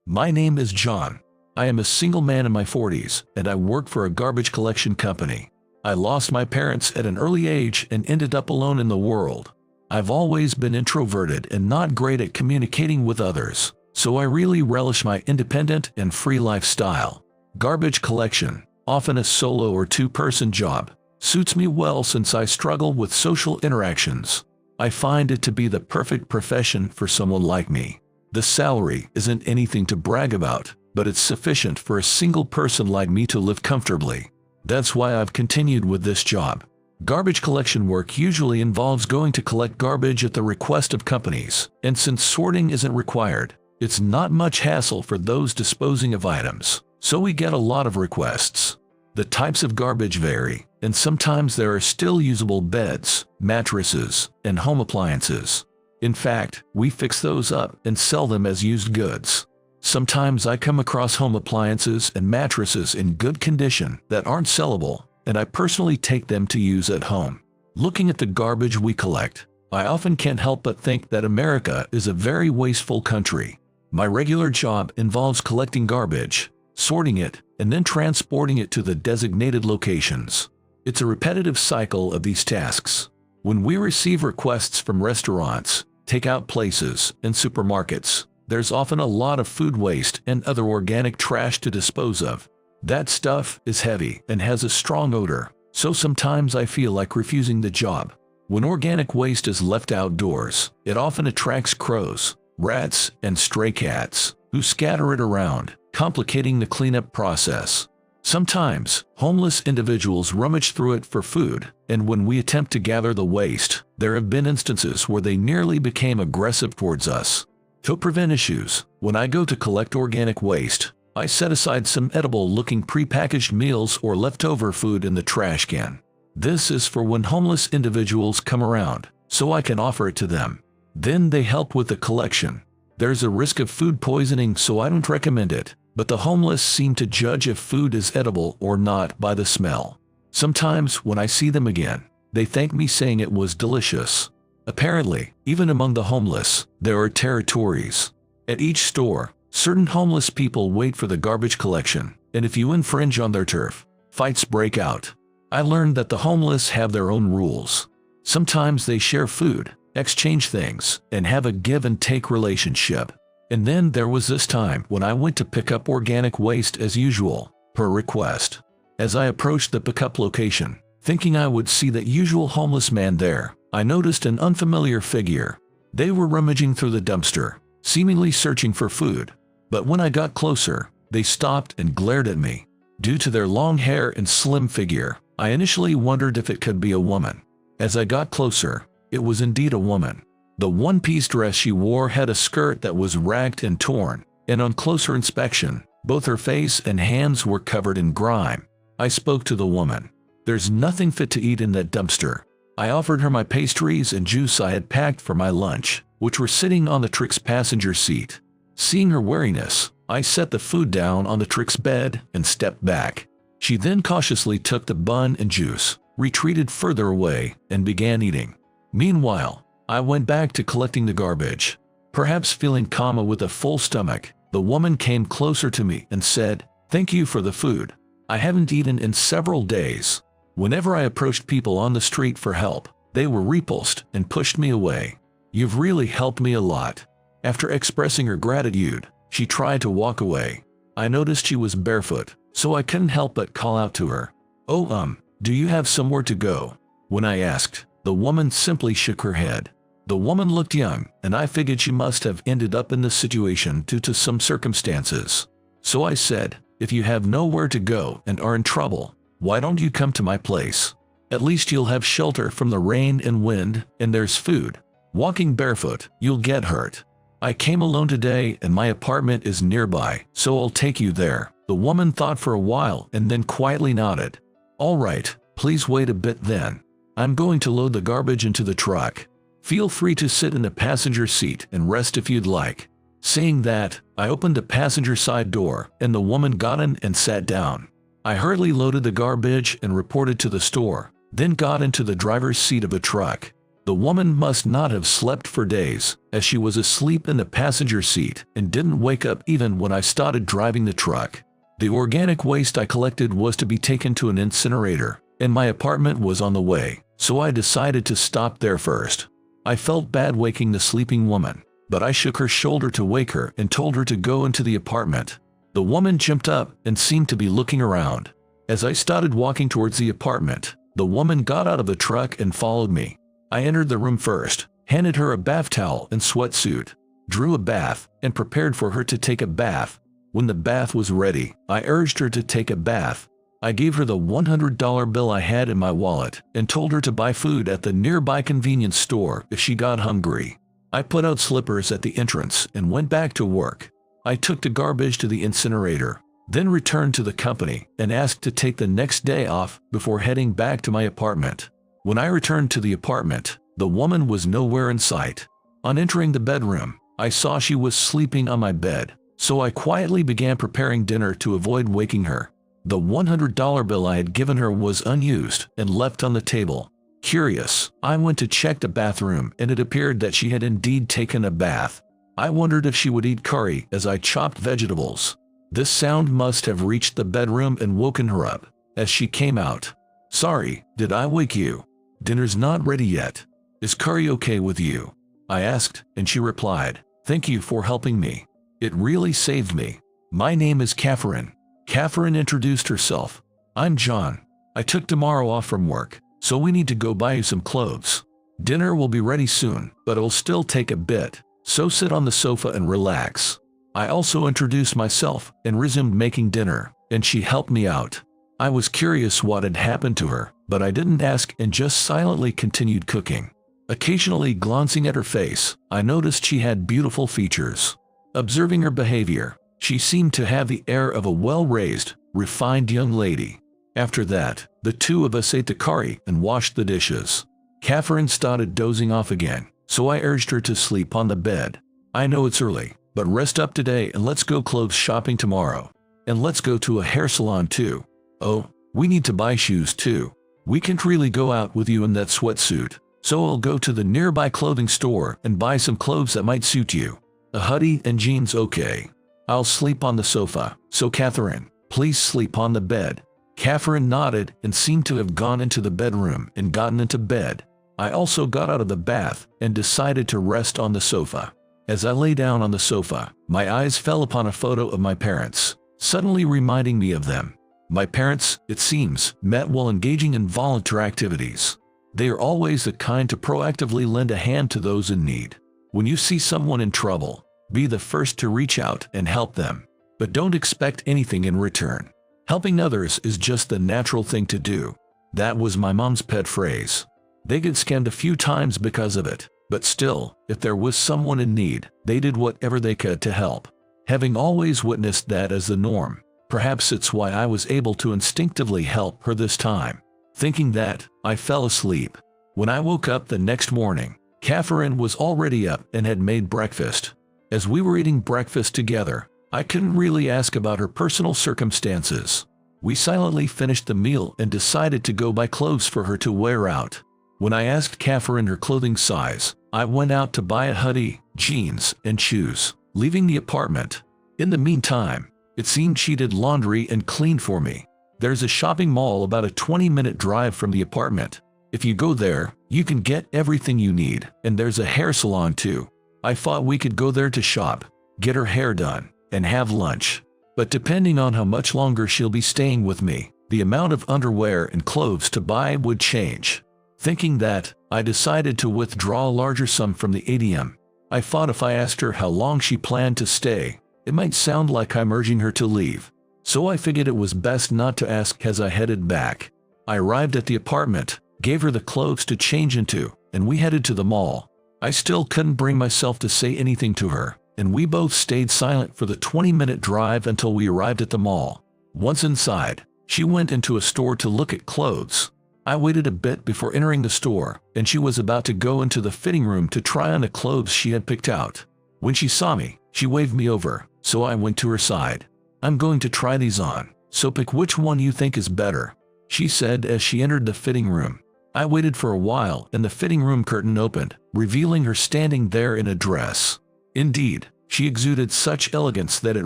My name is John. I am a single man in my 40s, and I work for a garbage collection company. I lost my parents at an early age and ended up alone in the world. I've always been introverted and not great at communicating with others, so I really relish my independent and free lifestyle. Garbage collection, often a solo or two-person job, suits me well since I struggle with social interactions. I find it to be the perfect profession for someone like me. The salary isn't anything to brag about, but it's sufficient for a single person like me to live comfortably. That's why I've continued with this job. Garbage collection work usually involves going to collect garbage at the request of companies, and since sorting isn't required, it's not much hassle for those disposing of items, so we get a lot of requests. The types of garbage vary, and sometimes there are still usable beds, mattresses, and home appliances. In fact, we fix those up and sell them as used goods. Sometimes I come across home appliances and mattresses in good condition that aren't sellable, and I personally take them to use at home. Looking at the garbage we collect, I often can't help but think that America is a very wasteful country. My regular job involves collecting garbage, sorting it, and then transporting it to the designated locations. It's a repetitive cycle of these tasks. When we receive requests from restaurants, takeout places, and supermarkets, there's often a lot of food waste and other organic trash to dispose of. That stuff is heavy and has a strong odor, so sometimes I feel like refusing the job. When organic waste is left outdoors, it often attracts crows, rats, and stray cats, who scatter it around, complicating the cleanup process. Sometimes, homeless individuals rummage through it for food, and when we attempt to gather the waste, there have been instances where they nearly became aggressive towards us. To prevent issues, when I go to collect organic waste, I set aside some edible-looking prepackaged meals or leftover food in the trash can. This is for when homeless individuals come around, so I can offer it to them. Then they help with the collection. There's a risk of food poisoning, so I don't recommend it, but the homeless seem to judge if food is edible or not by the smell. Sometimes, when I see them again, they thank me saying it was delicious. Apparently, even among the homeless, there are territories. At each store, certain homeless people wait for the garbage collection, and if you infringe on their turf, fights break out. I learned that the homeless have their own rules. Sometimes they share food, exchange things, and have a give-and-take relationship. And then there was this time when I went to pick up organic waste as usual, per request. As I approached the pickup location, thinking I would see that usual homeless man there, I noticed an unfamiliar figure. They were rummaging through the dumpster, seemingly searching for food. But when I got closer, they stopped and glared at me. Due to their long hair and slim figure, I initially wondered if it could be a woman. As I got closer, it was indeed a woman. The one-piece dress she wore had a skirt that was ragged and torn, and on closer inspection, both her face and hands were covered in grime. I spoke to the woman. There's nothing fit to eat in that dumpster. I offered her my pastries and juice I had packed for my lunch, which were sitting on the truck's passenger seat. Seeing her wariness, I set the food down on the truck's bed and stepped back. She then cautiously took the bun and juice, retreated further away, and began eating. Meanwhile, I went back to collecting the garbage. Perhaps feeling calmer with a full stomach, the woman came closer to me and said, "Thank you for the food. I haven't eaten in several days." Whenever I approached people on the street for help, they were repulsed and pushed me away. "You've really helped me a lot." After expressing her gratitude, she tried to walk away. I noticed she was barefoot, so I couldn't help but call out to her. "Oh, do you have somewhere to go?" When I asked, the woman simply shook her head. The woman looked young, and I figured she must have ended up in this situation due to some circumstances. So I said, "If you have nowhere to go and are in trouble, why don't you come to my place? At least you'll have shelter from the rain and wind, and there's food. Walking barefoot, you'll get hurt. I came alone today and my apartment is nearby, so I'll take you there." The woman thought for a while and then quietly nodded. "All right, please wait a bit then. I'm going to load the garbage into the truck. Feel free to sit in the passenger seat and rest if you'd like." Saying that, I opened the passenger side door and the woman got in and sat down. I hurriedly loaded the garbage and reported to the store, then got into the driver's seat of a truck. The woman must not have slept for days, as she was asleep in the passenger seat and didn't wake up even when I started driving the truck. The organic waste I collected was to be taken to an incinerator, and my apartment was on the way, so I decided to stop there first. I felt bad waking the sleeping woman, but I shook her shoulder to wake her and told her to go into the apartment. The woman jumped up and seemed to be looking around. As I started walking towards the apartment, the woman got out of the truck and followed me. I entered the room first, handed her a bath towel and sweatsuit, drew a bath, and prepared for her to take a bath. When the bath was ready, I urged her to take a bath. I gave her the $100 bill I had in my wallet and told her to buy food at the nearby convenience store if she got hungry. I put out slippers at the entrance and went back to work. I took the garbage to the incinerator, then returned to the company and asked to take the next day off before heading back to my apartment. When I returned to the apartment, the woman was nowhere in sight. On entering the bedroom, I saw she was sleeping on my bed, so I quietly began preparing dinner to avoid waking her. The $100 bill I had given her was unused and left on the table. Curious, I went to check the bathroom and it appeared that she had indeed taken a bath. I wondered if she would eat curry as I chopped vegetables. This sound must have reached the bedroom and woken her up. As she came out, "Sorry, did I wake you? Dinner's not ready yet. Is curry okay with you?" I asked, and she replied, "Thank you for helping me. It really saved me. My name is Catherine." Catherine introduced herself. "I'm John. I took tomorrow off from work, so we need to go buy you some clothes. Dinner will be ready soon, but it'll still take a bit, so sit on the sofa and relax." I also introduced myself and resumed making dinner, and she helped me out. I was curious what had happened to her, but I didn't ask and just silently continued cooking. Occasionally glancing at her face, I noticed she had beautiful features. Observing her behavior, she seemed to have the air of a well-raised, refined young lady. After that, the two of us ate the curry and washed the dishes. Catherine started dozing off again, so I urged her to sleep on the bed. "I know it's early, but rest up today and let's go clothes shopping tomorrow. And let's go to a hair salon too. Oh, we need to buy shoes too. We can't really go out with you in that sweatsuit, so I'll go to the nearby clothing store and buy some clothes that might suit you. A hoodie and jeans, okay. I'll sleep on the sofa, so Catherine, please sleep on the bed." Catherine nodded and seemed to have gone into the bedroom and gotten into bed. I also got out of the bath and decided to rest on the sofa. As I lay down on the sofa, my eyes fell upon a photo of my parents, suddenly reminding me of them. My parents, it seems, met while engaging in volunteer activities. They are always the kind to proactively lend a hand to those in need. When you see someone in trouble, be the first to reach out and help them. But don't expect anything in return. Helping others is just the natural thing to do. That was my mom's pet phrase. They get scammed a few times because of it, but still, if there was someone in need, they did whatever they could to help. Having always witnessed that as the norm, perhaps it's why I was able to instinctively help her this time. Thinking that, I fell asleep. When I woke up the next morning, Catherine was already up and had made breakfast. As we were eating breakfast together, I couldn't really ask about her personal circumstances. We silently finished the meal and decided to go buy clothes for her to wear out. When I asked Catherine her clothing size, I went out to buy a hoodie, jeans, and shoes, leaving the apartment. In the meantime, it seemed she did laundry and cleaned for me. There's a shopping mall about a 20-minute drive from the apartment. If you go there, you can get everything you need, and there's a hair salon too. I thought we could go there to shop, get her hair done, and have lunch. But depending on how much longer she'll be staying with me, the amount of underwear and clothes to buy would change. Thinking that, I decided to withdraw a larger sum from the ATM. I thought if I asked her how long she planned to stay, it might sound like I'm urging her to leave. So I figured it was best not to ask as I headed back. I arrived at the apartment, gave her the clothes to change into, and we headed to the mall. I still couldn't bring myself to say anything to her, and we both stayed silent for the 20-minute drive until we arrived at the mall. Once inside, she went into a store to look at clothes. I waited a bit before entering the store, and she was about to go into the fitting room to try on the clothes she had picked out. When she saw me, she waved me over, so I went to her side. "I'm going to try these on, so pick which one you think is better," she said as she entered the fitting room. I waited for a while and the fitting room curtain opened, revealing her standing there in a dress. Indeed, she exuded such elegance that it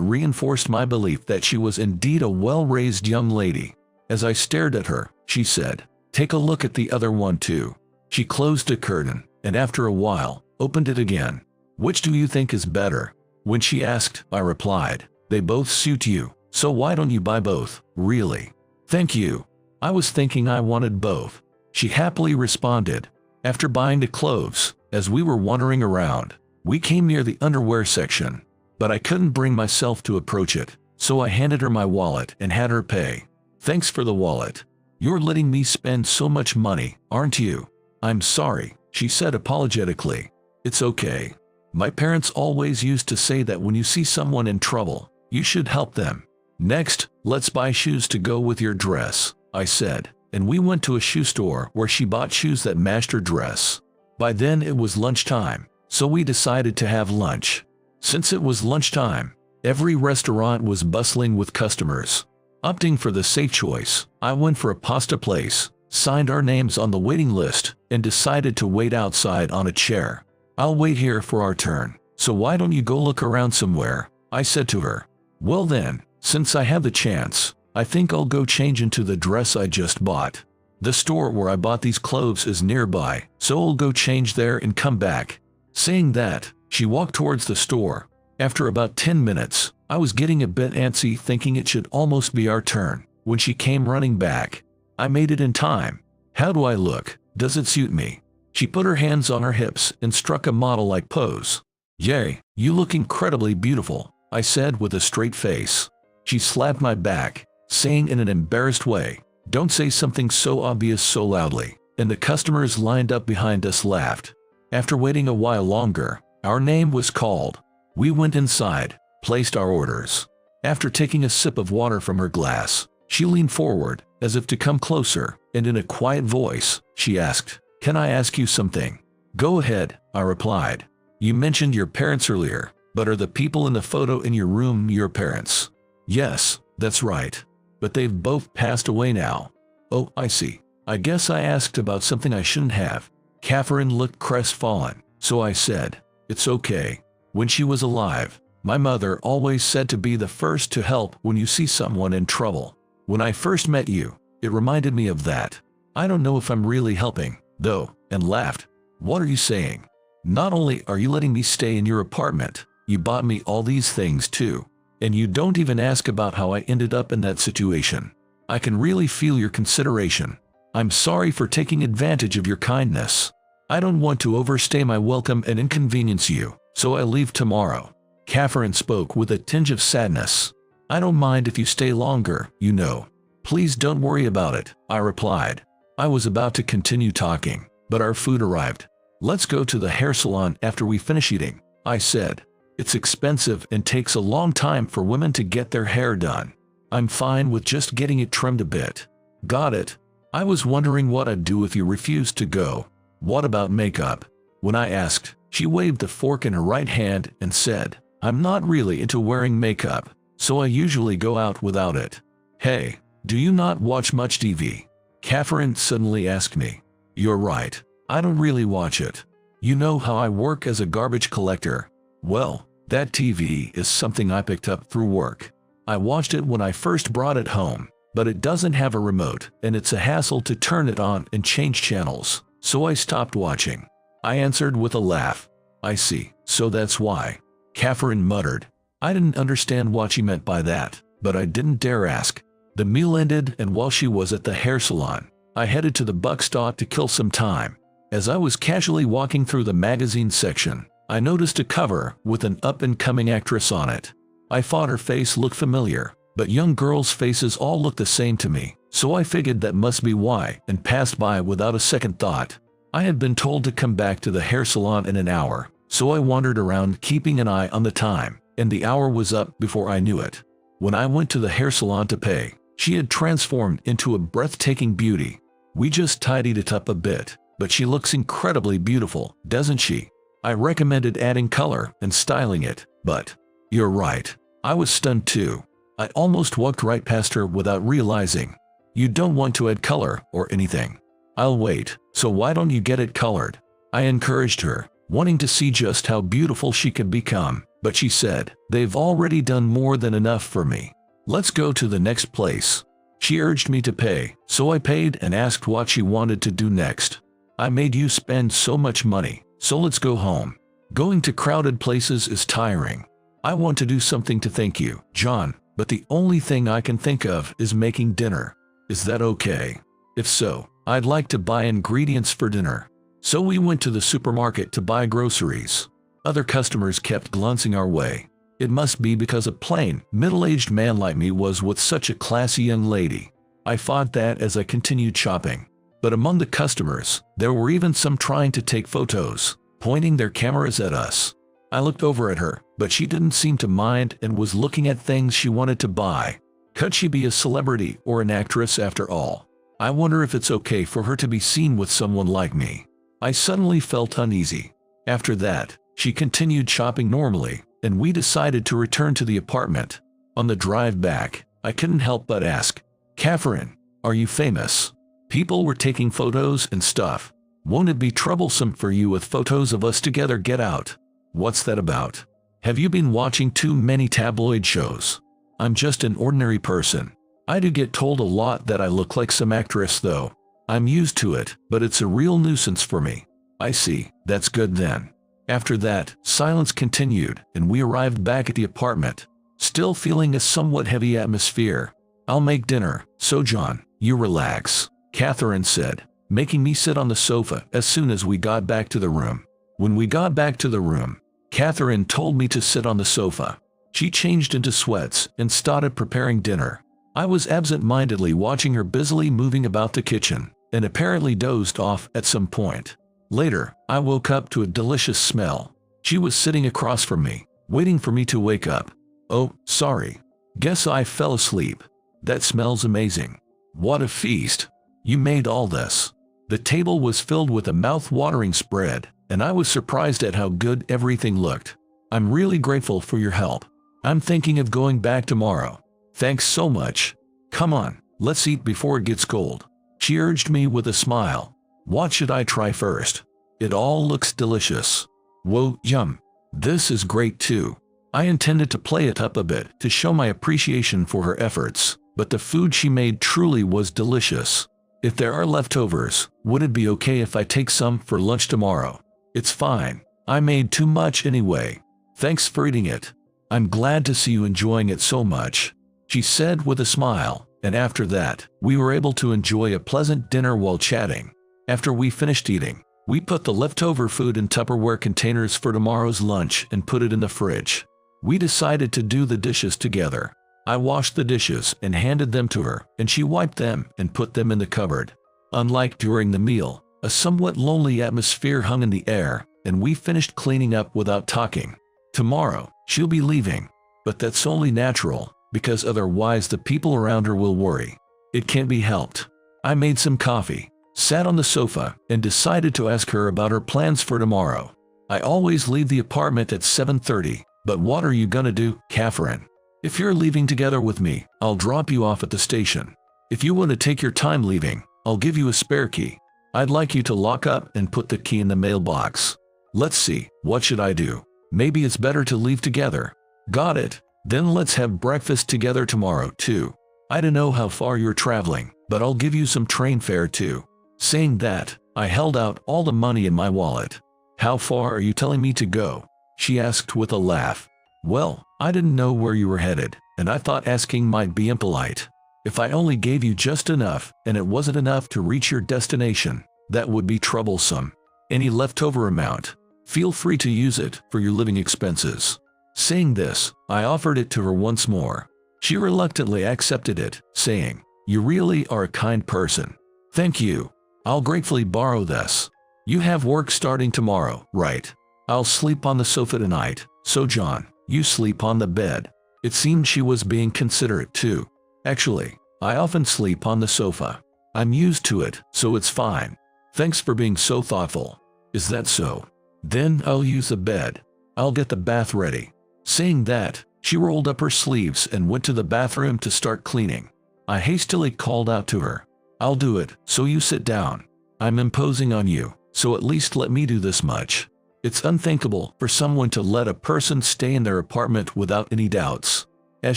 reinforced my belief that she was indeed a well-raised young lady. As I stared at her, she said, "Take a look at the other one too." She closed the curtain, and after a while, opened it again. "Which do you think is better?" When she asked, I replied, "They both suit you, so why don't you buy both, really?" "Thank you. I was thinking I wanted both," she happily responded. After buying the clothes, as we were wandering around, we came near the underwear section, but I couldn't bring myself to approach it, so I handed her my wallet and had her pay. "Thanks for the wallet. You're letting me spend so much money, aren't you?" "I'm sorry," she said apologetically. "It's okay. My parents always used to say that when you see someone in trouble, you should help them." "Next, let's buy shoes to go with your dress," I said, and we went to a shoe store where she bought shoes that matched her dress. By then it was lunchtime, so we decided to have lunch. Since it was lunchtime, every restaurant was bustling with customers. Opting for the safe choice, I went for a pasta place, signed our names on the waiting list, and decided to wait outside on a chair. "I'll wait here for our turn, so why don't you go look around somewhere?" I said to her. "Well then, since I have the chance, I think I'll go change into the dress I just bought. The store where I bought these clothes is nearby, so I'll go change there and come back." Saying that, she walked towards the store. After about 10 minutes, I was getting a bit antsy thinking it should almost be our turn, when she came running back. I made it in time. "How do I look? Does it suit me?" She put her hands on her hips and struck a model-like pose. "Yay, you look incredibly beautiful," I said with a straight face. She slapped my back, saying in an embarrassed way, "Don't say something so obvious so loudly," and the customers lined up behind us laughed. After waiting a while longer, our name was called. We went inside, placed our orders. After taking a sip of water from her glass, she leaned forward, as if to come closer, and in a quiet voice, she asked, "Can I ask you something?" "Go ahead," I replied. "You mentioned your parents earlier, but are the people in the photo in your room your parents?" "Yes, that's right. But they've both passed away now." "Oh, I see. I guess I asked about something I shouldn't have." Catherine looked crestfallen, so I said, "It's okay. When she was alive, my mother always said to be the first to help when you see someone in trouble. When I first met you, it reminded me of that. I don't know if I'm really helping, though," and laughed. "What are you saying? Not only are you letting me stay in your apartment, you bought me all these things too. And you don't even ask about how I ended up in that situation. I can really feel your consideration. I'm sorry for taking advantage of your kindness. I don't want to overstay my welcome and inconvenience you, so I leave tomorrow." Catherine spoke with a tinge of sadness. "I don't mind if you stay longer, you know. Please don't worry about it," I replied. I was about to continue talking, but our food arrived. "Let's go to the hair salon after we finish eating," I said. "It's expensive and takes a long time for women to get their hair done. I'm fine with just getting it trimmed a bit." "Got it. I was wondering what I'd do if you refused to go." "What about makeup?" When I asked, she waved the fork in her right hand and said, "I'm not really into wearing makeup, so I usually go out without it." "Hey, do you not watch much TV?" Catherine suddenly asked me. "You're right. I don't really watch it. You know how I work as a garbage collector. Well, that TV is something I picked up through work. I watched it when I first brought it home, but it doesn't have a remote and it's a hassle to turn it on and change channels, so I stopped watching." I answered with a laugh. "I see, so that's why." Catherine muttered. I didn't understand what she meant by that, but I didn't dare ask. The meal ended, and while she was at the hair salon, I headed to the buck stop to kill some time. As I was casually walking through the magazine section, I noticed a cover with an up-and-coming actress on it. I thought her face looked familiar, but young girls' faces all looked the same to me, so I figured that must be why and passed by without a second thought. I had been told to come back to the hair salon in an hour, so I wandered around keeping an eye on the time, and the hour was up before I knew it. When I went to the hair salon to pay, she had transformed into a breathtaking beauty. We just tidied it up a bit, but she looks incredibly beautiful, doesn't she? I recommended adding color and styling it, but you're right. I was stunned too. I almost walked right past her without realizing. "You don't want to add color or anything?" "I'll wait," so why don't you get it colored? I encouraged her, wanting to see just how beautiful she could become, but she said, they've already done more than enough for me. Let's go to the next place. She urged me to pay, so I paid and asked what she wanted to do next. I made you spend so much money, so let's go home. Going to crowded places is tiring. I want to do something to thank you, John, but the only thing I can think of is making dinner. Is that okay? If so, I'd like to buy ingredients for dinner. So we went to the supermarket to buy groceries. Other customers kept glancing our way. It must be because a plain, middle-aged man like me was with such a classy young lady. I thought that as I continued shopping. But among the customers, there were even some trying to take photos, pointing their cameras at us. I looked over at her, but she didn't seem to mind and was looking at things she wanted to buy. Could she be a celebrity or an actress after all? I wonder if it's okay for her to be seen with someone like me. I suddenly felt uneasy. After that, she continued shopping normally, and we decided to return to the apartment. On the drive back, I couldn't help but ask, Catherine, are you famous? People were taking photos and stuff. Won't it be troublesome for you with photos of us together? Get out. What's that about? Have you been watching too many tabloid shows? I'm just an ordinary person. I do get told a lot that I look like some actress though. I'm used to it, but it's a real nuisance for me. I see, that's good then. After that, silence continued, and we arrived back at the apartment, still feeling a somewhat heavy atmosphere. I'll make dinner, so John, you relax, Catherine said, making me sit on the sofa as soon as we got back to the room. When we got back to the room, Catherine told me to sit on the sofa. She changed into sweats and started preparing dinner. I was absent-mindedly watching her busily moving about the kitchen, and apparently dozed off at some point. Later, I woke up to a delicious smell. She was sitting across from me, waiting for me to wake up. Oh, sorry. Guess I fell asleep. That smells amazing. What a feast. You made all this. The table was filled with a mouth-watering spread, and I was surprised at how good everything looked. I'm really grateful for your help. I'm thinking of going back tomorrow. Thanks so much. Come on, let's eat before it gets cold. She urged me with a smile. What should I try first? It all looks delicious. Whoa, yum. This is great too. I intended to play it up a bit to show my appreciation for her efforts, but the food she made truly was delicious. If there are leftovers, would it be okay if I take some for lunch tomorrow? It's fine. I made too much anyway. Thanks for eating it. I'm glad to see you enjoying it so much, she said with a smile, and after that, we were able to enjoy a pleasant dinner while chatting. After we finished eating, we put the leftover food in Tupperware containers for tomorrow's lunch and put it in the fridge. We decided to do the dishes together. I washed the dishes and handed them to her, and she wiped them and put them in the cupboard. Unlike during the meal, a somewhat lonely atmosphere hung in the air, and we finished cleaning up without talking. Tomorrow, she'll be leaving, but that's only natural, because otherwise the people around her will worry. It can't be helped. I made some coffee, sat on the sofa, and decided to ask her about her plans for tomorrow. I always leave the apartment at 7:30, but what are you gonna do, Catherine? If you're leaving together with me, I'll drop you off at the station. If you want to take your time leaving, I'll give you a spare key. I'd like you to lock up and put the key in the mailbox. Let's see, what should I do? Maybe it's better to leave together. Got it. Then let's have breakfast together tomorrow too. I don't know how far you're traveling, but I'll give you some train fare too. Saying that, I held out all the money in my wallet. How far are you telling me to go? She asked with a laugh. Well, I didn't know where you were headed, and I thought asking might be impolite. If I only gave you just enough, and it wasn't enough to reach your destination, that would be troublesome. Any leftover amount, feel free to use it for your living expenses. Saying this, I offered it to her once more. She reluctantly accepted it, saying, You really are a kind person. Thank you. I'll gratefully borrow this. You have work starting tomorrow, right? I'll sleep on the sofa tonight, so John, you sleep on the bed. It seemed she was being considerate too. Actually, I often sleep on the sofa. I'm used to it, so it's fine. Thanks for being so thoughtful. Is that so? Then I'll use the bed. I'll get the bath ready. Saying that, she rolled up her sleeves and went to the bathroom to start cleaning. I hastily called out to her. I'll do it, so you sit down. I'm imposing on you, so at least let me do this much. It's unthinkable for someone to let a person stay in their apartment without any doubts." As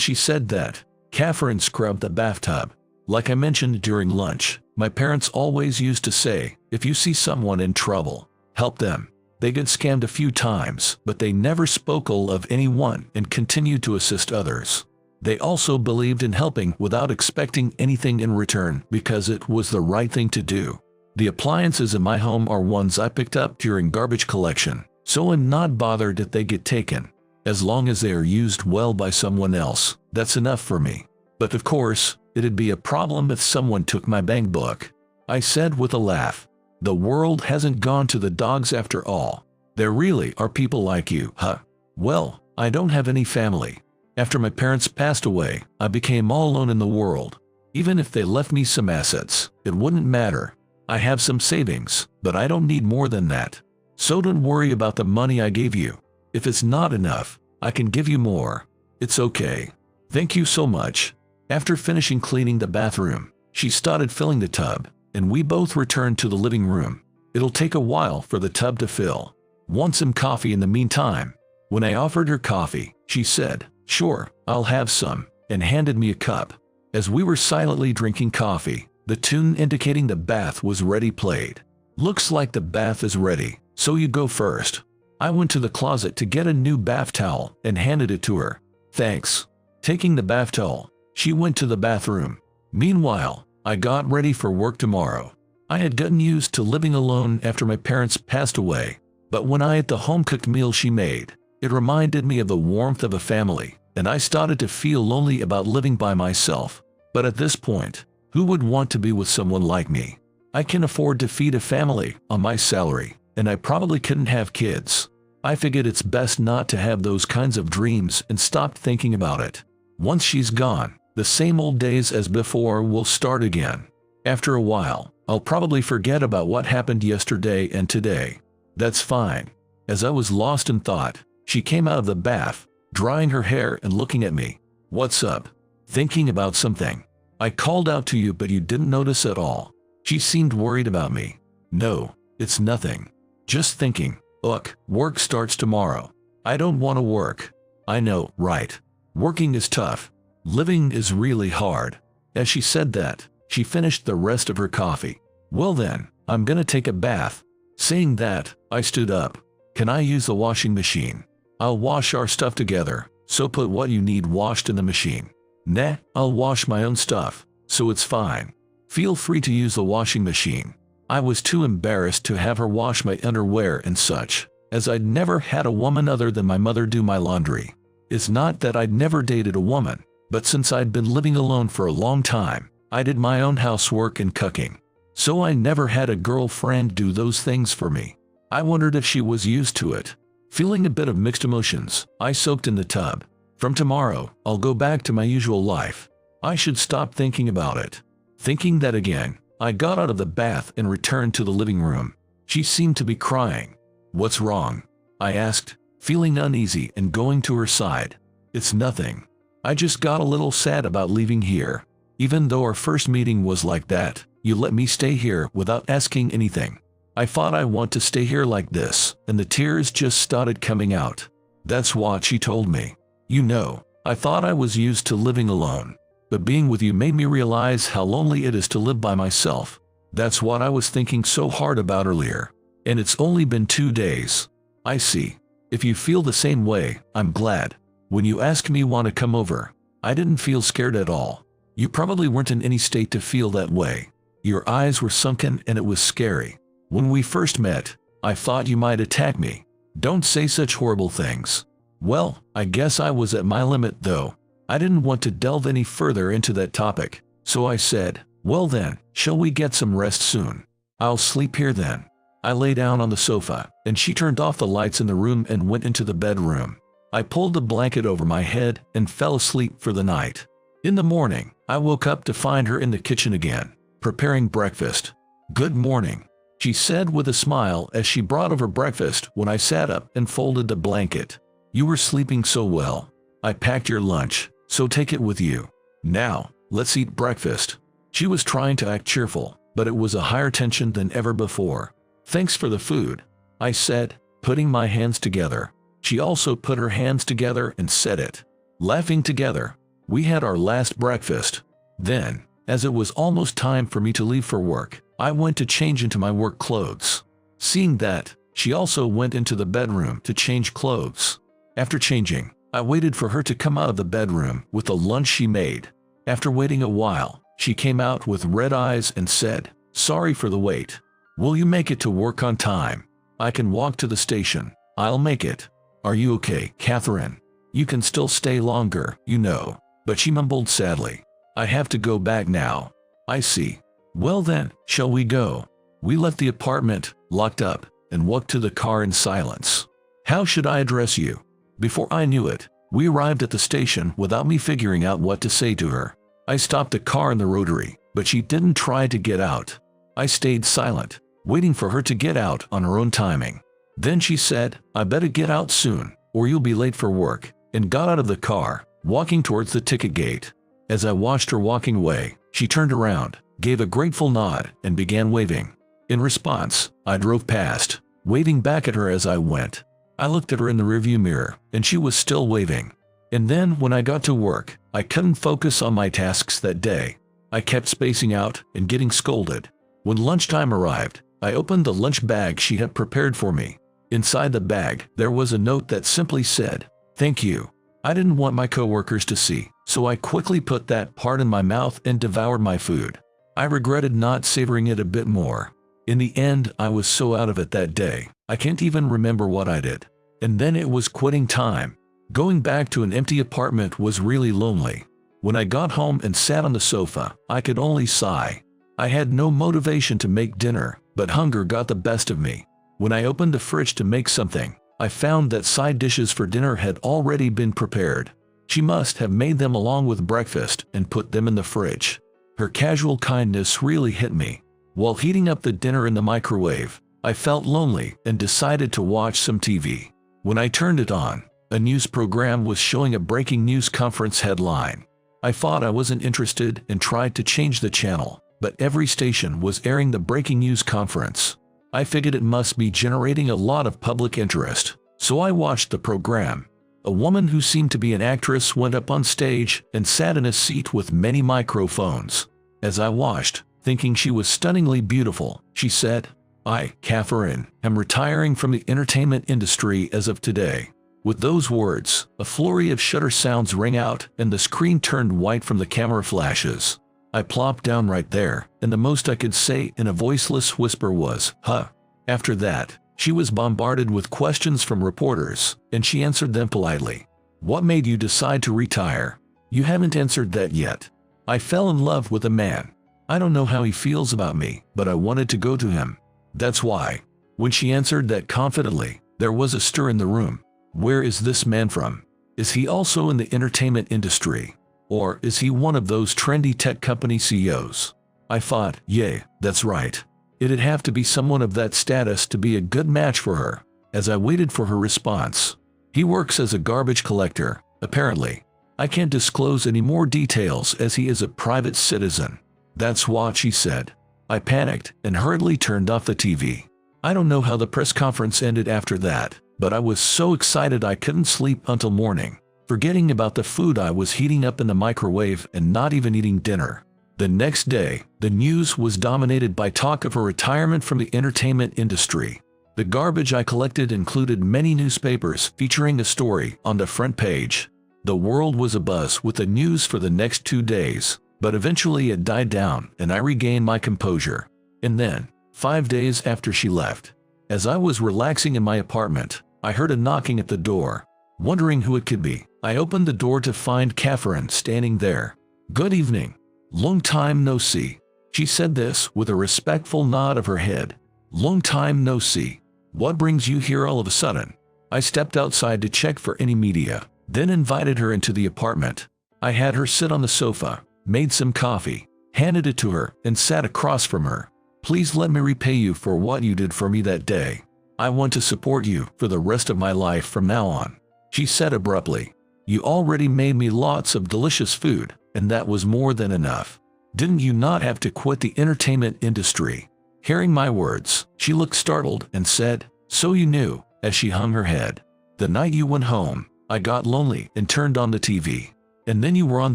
she said that, Catherine scrubbed the bathtub. Like I mentioned during lunch, my parents always used to say, if you see someone in trouble, help them. They got scammed a few times, but they never spoke ill of anyone and continued to assist others. They also believed in helping without expecting anything in return because it was the right thing to do. The appliances in my home are ones I picked up during garbage collection, so I'm not bothered if they get taken. As long as they are used well by someone else, that's enough for me. But of course, it'd be a problem if someone took my bank book. I said with a laugh. The world hasn't gone to the dogs after all. There really are people like you, huh? Well, I don't have any family. After my parents passed away, I became all alone in the world. Even if they left me some assets, it wouldn't matter. I have some savings, but I don't need more than that. So don't worry about the money I gave you. If it's not enough, I can give you more. It's okay. Thank you so much. After finishing cleaning the bathroom, she started filling the tub, and we both returned to the living room. It'll take a while for the tub to fill. Want some coffee in the meantime? When I offered her coffee, she said, "Sure, I'll have some," and handed me a cup. As we were silently drinking coffee, the tune indicating the bath was ready played. "Looks like the bath is ready, so you go first." I went to the closet to get a new bath towel and handed it to her. "Thanks." Taking the bath towel, she went to the bathroom. Meanwhile, I got ready for work tomorrow. I had gotten used to living alone after my parents passed away, but when I ate the home-cooked meal she made, it reminded me of the warmth of a family, and I started to feel lonely about living by myself. But at this point, who would want to be with someone like me? I can afford to feed a family on my salary, and I probably couldn't have kids. I figured it's best not to have those kinds of dreams and stopped thinking about it. Once she's gone, the same old days as before will start again. After a while, I'll probably forget about what happened yesterday and today. That's fine. As I was lost in thought, she came out of the bath, drying her hair and looking at me. "What's up?" "Thinking about something. I called out to you but you didn't notice at all." She seemed worried about me. "No, it's nothing. Just thinking. Look, work starts tomorrow. I don't want to work." "I know, right? Working is tough. Living is really hard." As she said that, she finished the rest of her coffee. "Well then, I'm gonna take a bath." Saying that, I stood up. "Can I use the washing machine? I'll wash our stuff together, so put what you need washed in the machine." "Nah, I'll wash my own stuff, so it's fine. Feel free to use the washing machine." I was too embarrassed to have her wash my underwear and such, as I'd never had a woman other than my mother do my laundry. It's not that I'd never dated a woman, but since I'd been living alone for a long time, I did my own housework and cooking. So I never had a girlfriend do those things for me. I wondered if she was used to it. Feeling a bit of mixed emotions, I soaked in the tub. From tomorrow, I'll go back to my usual life. I should stop thinking about it. Thinking that again, I got out of the bath and returned to the living room. She seemed to be crying. "What's wrong?" I asked, feeling uneasy and going to her side. "It's nothing. I just got a little sad about leaving here. Even though our first meeting was like that, you let me stay here without asking anything. I thought I want to stay here like this, and the tears just started coming out. That's what she told me. You know, I thought I was used to living alone, but being with you made me realize how lonely it is to live by myself. That's what I was thinking so hard about earlier. And it's only been 2 days. I see. If you feel the same way, I'm glad. When you asked me want to come over, I didn't feel scared at all. You probably weren't in any state to feel that way. Your eyes were sunken and it was scary. When we first met, I thought you might attack me. Don't say such horrible things." Well, I guess I was at my limit though. I didn't want to delve any further into that topic, so I said, "Well then, shall we get some rest soon? I'll sleep here then." I lay down on the sofa, and she turned off the lights in the room and went into the bedroom. I pulled the blanket over my head and fell asleep for the night. In the morning, I woke up to find her in the kitchen again, preparing breakfast. "Good morning," she said with a smile as she brought over breakfast when I sat up and folded the blanket. "You were sleeping so well. I packed your lunch, so take it with you. Now, let's eat breakfast." She was trying to act cheerful, but it was a higher tension than ever before. "Thanks for the food," I said, putting my hands together. She also put her hands together and said it. Laughing together, we had our last breakfast. Then, as it was almost time for me to leave for work, I went to change into my work clothes. Seeing that, she also went into the bedroom to change clothes. After changing, I waited for her to come out of the bedroom with the lunch she made. After waiting a while, she came out with red eyes and said, "Sorry for the wait. Will you make it to work on time? I can walk to the station. I'll make it." "Are you okay, Catherine? You can still stay longer, you know." But she mumbled sadly, "I have to go back now." "I see. Well then, shall we go?" We left the apartment, locked up, and walked to the car in silence. "How should I address you?" Before I knew it, we arrived at the station without me figuring out what to say to her. I stopped the car in the rotary, but she didn't try to get out. I stayed silent, waiting for her to get out on her own timing. Then she said, "I better get out soon, or you'll be late for work," and got out of the car, walking towards the ticket gate. As I watched her walking away, she turned around, gave a grateful nod, and began waving. In response, I drove past, waving back at her as I went. I looked at her in the rearview mirror, and she was still waving. And then when I got to work, I couldn't focus on my tasks that day. I kept spacing out and getting scolded. When lunchtime arrived, I opened the lunch bag she had prepared for me. Inside the bag, there was a note that simply said, "Thank you." I didn't want my coworkers to see, so I quickly put that part in my mouth and devoured my food. I regretted not savoring it a bit more. In the end, I was so out of it that day, I can't even remember what I did. And then it was quitting time. Going back to an empty apartment was really lonely. When I got home and sat on the sofa, I could only sigh. I had no motivation to make dinner, but hunger got the best of me. When I opened the fridge to make something, I found that side dishes for dinner had already been prepared. She must have made them along with breakfast and put them in the fridge. Her casual kindness really hit me. While heating up the dinner in the microwave, I felt lonely and decided to watch some TV. When I turned it on, a news program was showing a breaking news conference headline. I thought I wasn't interested and tried to change the channel, but every station was airing the breaking news conference. I figured it must be generating a lot of public interest, so I watched the program. A woman who seemed to be an actress went up on stage and sat in a seat with many microphones. As I watched, thinking she was stunningly beautiful, she said, "I, Catherine, am retiring from the entertainment industry as of today." With those words, a flurry of shutter sounds rang out and the screen turned white from the camera flashes. I plopped down right there, and the most I could say in a voiceless whisper was, "Huh." After that, she was bombarded with questions from reporters, and she answered them politely. "What made you decide to retire?" "You haven't answered that yet." "I fell in love with a man. I don't know how he feels about me, but I wanted to go to him. That's why." When she answered that confidently, there was a stir in the room. Where is this man from? Is he also in the entertainment industry? Or is he one of those trendy tech company CEOs? I thought, yeah, that's right. It'd have to be someone of that status to be a good match for her. As I waited for her response, "He works as a garbage collector, apparently. I can't disclose any more details as he is a private citizen." "That's what she said." I panicked and hurriedly turned off the TV. I don't know how the press conference ended after that, but I was so excited I couldn't sleep until morning, forgetting about the food I was heating up in the microwave and not even eating dinner. The next day, the news was dominated by talk of her retirement from the entertainment industry. The garbage I collected included many newspapers featuring a story on the front page. The world was abuzz with the news for the next 2 days, but eventually it died down and I regained my composure. And then, 5 days after she left, as I was relaxing in my apartment, I heard a knocking at the door. Wondering who it could be, I opened the door to find Catherine standing there. "Good evening. Long time no see." She said this with a respectful nod of her head. "Long time no see. What brings you here all of a sudden?" I stepped outside to check for any media, then invited her into the apartment. I had her sit on the sofa, made some coffee, handed it to her, and sat across from her. "Please let me repay you for what you did for me that day. I want to support you for the rest of my life from now on," she said abruptly. "You already made me lots of delicious food, and that was more than enough. Didn't you not have to quit the entertainment industry?" Hearing my words, she looked startled and said, "So you knew," as she hung her head. "The night you went home, I got lonely and turned on the TV. And then you were on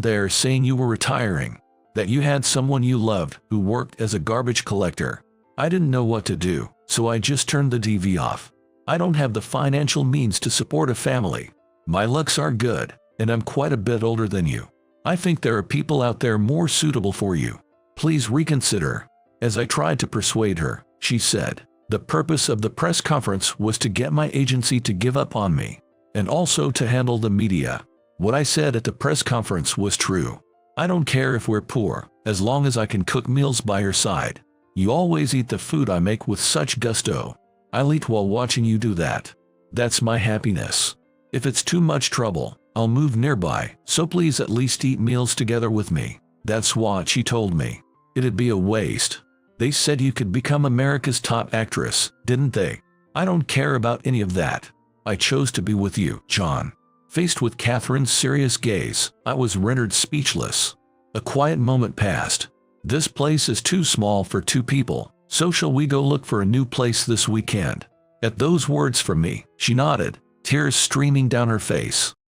there saying you were retiring, that you had someone you loved who worked as a garbage collector. I didn't know what to do, so I just turned the TV off. I don't have the financial means to support a family. My looks are good, and I'm quite a bit older than you. I think there are people out there more suitable for you. Please reconsider." As I tried to persuade her, she said, "The purpose of the press conference was to get my agency to give up on me, and also to handle the media. What I said at the press conference was true. I don't care if we're poor, as long as I can cook meals by your side. You always eat the food I make with such gusto. I'll eat while watching you do that. That's my happiness. If it's too much trouble, I'll move nearby, so please at least eat meals together with me." That's what she told me. It'd be a waste. They said you could become America's top actress, didn't they? I don't care about any of that. I chose to be with you, John. Faced with Catherine's serious gaze, I was rendered speechless. A quiet moment passed. "This place is too small for two people, so shall we go look for a new place this weekend?" At those words from me, she nodded, tears streaming down her face.